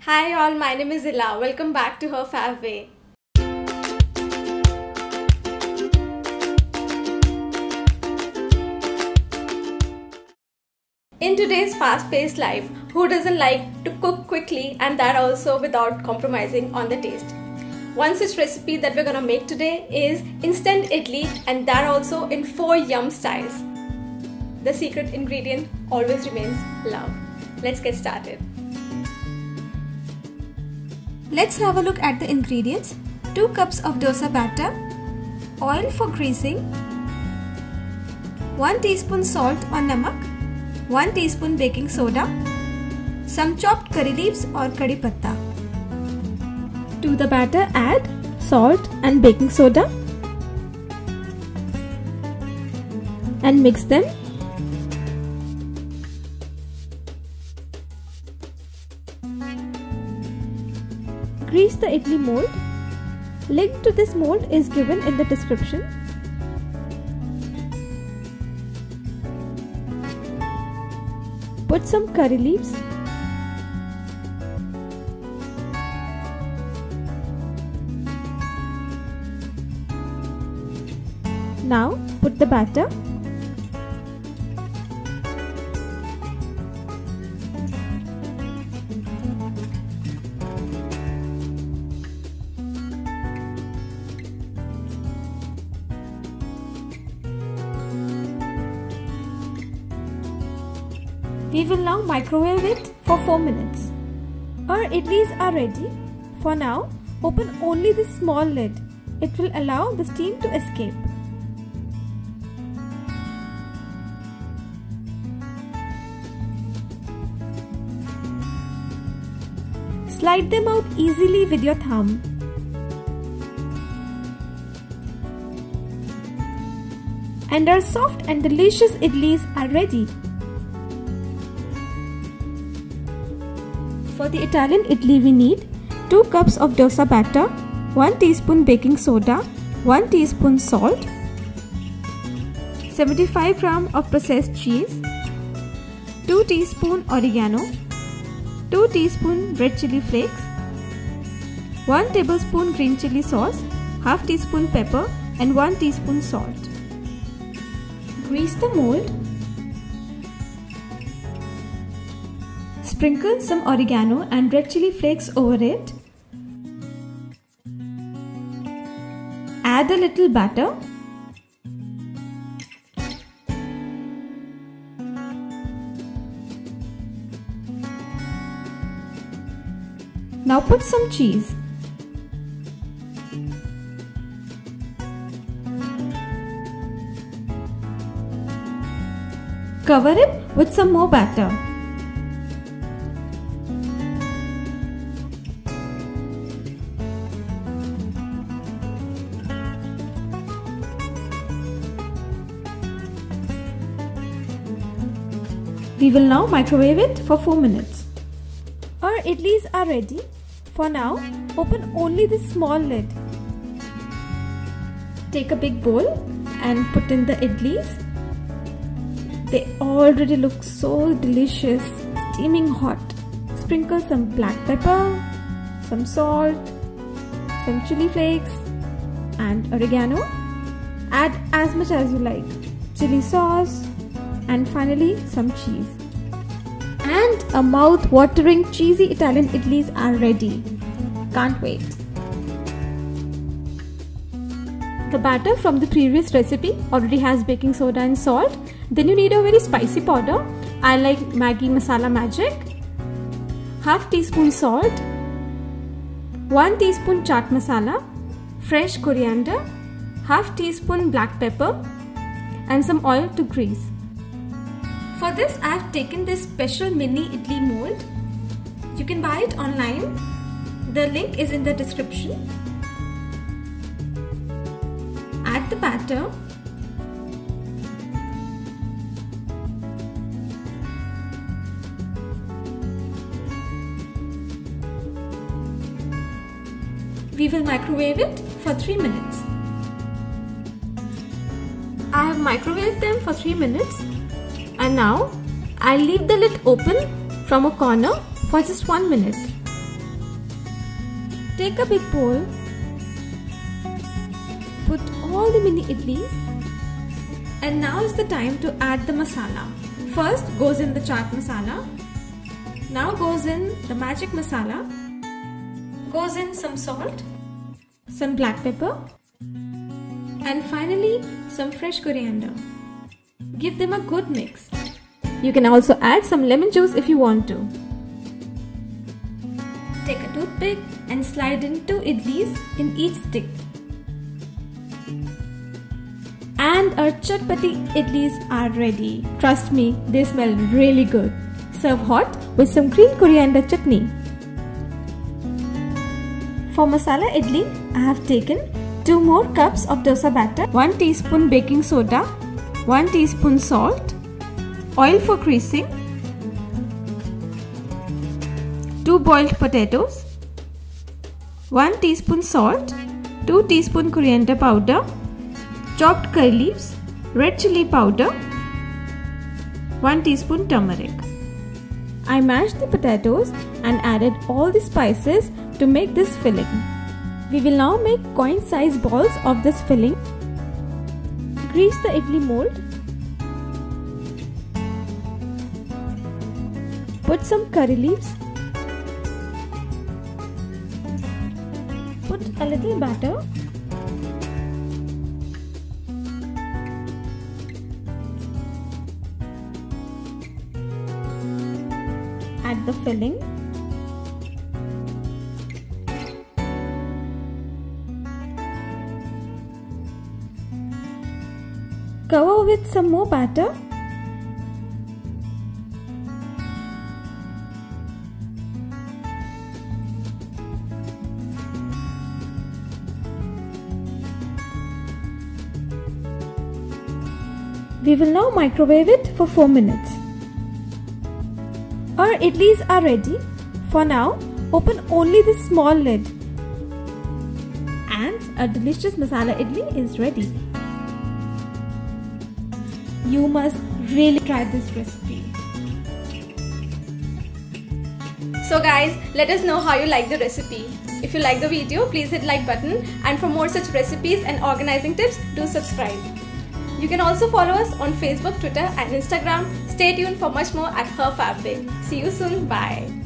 Hi all, my name is Ila. Welcome back to Her Fab Way. In today's fast-paced life, who doesn't like to cook quickly and that also without compromising on the taste? One such recipe that we're gonna make today is instant idli, and that also in 4 yum styles. The secret ingredient always remains love. Let's get started. Let's have a look at the ingredients. 2 cups of dosa batter, oil for greasing, 1 teaspoon salt or namak, 1 teaspoon baking soda, some chopped curry leaves or curry patta. To the batter add salt and baking soda and mix them. Grease the idli mold. Link to this mold is given in the description. Put some curry leaves. Now put the batter. We will now microwave it for 4 minutes. Our idlis are ready. For now, open only the small lid. It will allow the steam to escape. Slide them out easily with your thumb. And our soft and delicious idlis are ready. For the Italian idli we need 2 cups of dosa batter, 1 teaspoon baking soda, 1 teaspoon salt, 75 gram of processed cheese, 2 teaspoon oregano, 2 teaspoon red chili flakes, 1 tablespoon green chili sauce, half teaspoon pepper and 1 teaspoon salt. Grease the mold. Sprinkle some oregano and red chili flakes over it. Add a little batter. Now put some cheese. Cover it with some more batter. We will now microwave it for 4 minutes. Our idlis are ready. For now, open only the small lid. Take a big bowl and put in the idlis. They already look so delicious, steaming hot. Sprinkle some black pepper, some salt, some chili flakes and oregano. Add as much as you like. Chili sauce and finally some cheese. And a mouth-watering cheesy Italian idlis are ready. Can't wait. The batter from the previous recipe already has baking soda and salt. Then you need a very spicy powder. I like Maggi Masala Magic. Half teaspoon salt, 1 teaspoon chaat masala, fresh coriander, half teaspoon black pepper and some oil to grease. For this I have taken this special mini idli mold. You can buy it online. The link is in the description. Add the batter. We will microwave it for 3 minutes. I have microwaved them for 3 minutes. And now I'll leave the lid open from a corner for just 1 minute. Take a big bowl. Put all the mini idlis. And now is the time to add the masala. First goes in the chaat masala. Now goes in the magic masala. Goes in some salt, some black pepper, and finally some fresh coriander. Give them a good mix. You can also add some lemon juice if you want to. Take a toothpick and slide in 2 idlis in each stick. And our chatpati idlis are ready. Trust me, they smell really good. Serve hot with some green coriander chutney. For masala idli, I have taken 2 more cups of dosa batter, 1 teaspoon baking soda, 1 teaspoon salt, oil for greasing, 2 boiled potatoes, 1 teaspoon salt, 2 teaspoon coriander powder, chopped curry leaves, red chili powder, 1 teaspoon turmeric. I mashed the potatoes and added all the spices to make this filling. We will now make coin-sized balls of this filling. Grease the idli mold. Put some curry leaves. Put a little batter. Add the filling. Cover with some more batter. We will now microwave it for 4 minutes. Our idlis are ready. For now, open only the small lid. And a delicious masala idli is ready. You must really try this recipe. So guys, let us know how you like the recipe. If you like the video, please hit like button, and for more such recipes and organizing tips, do subscribe. You can also follow us on Facebook, Twitter and Instagram. Stay tuned for much more at Her Fab Way. See you soon. Bye.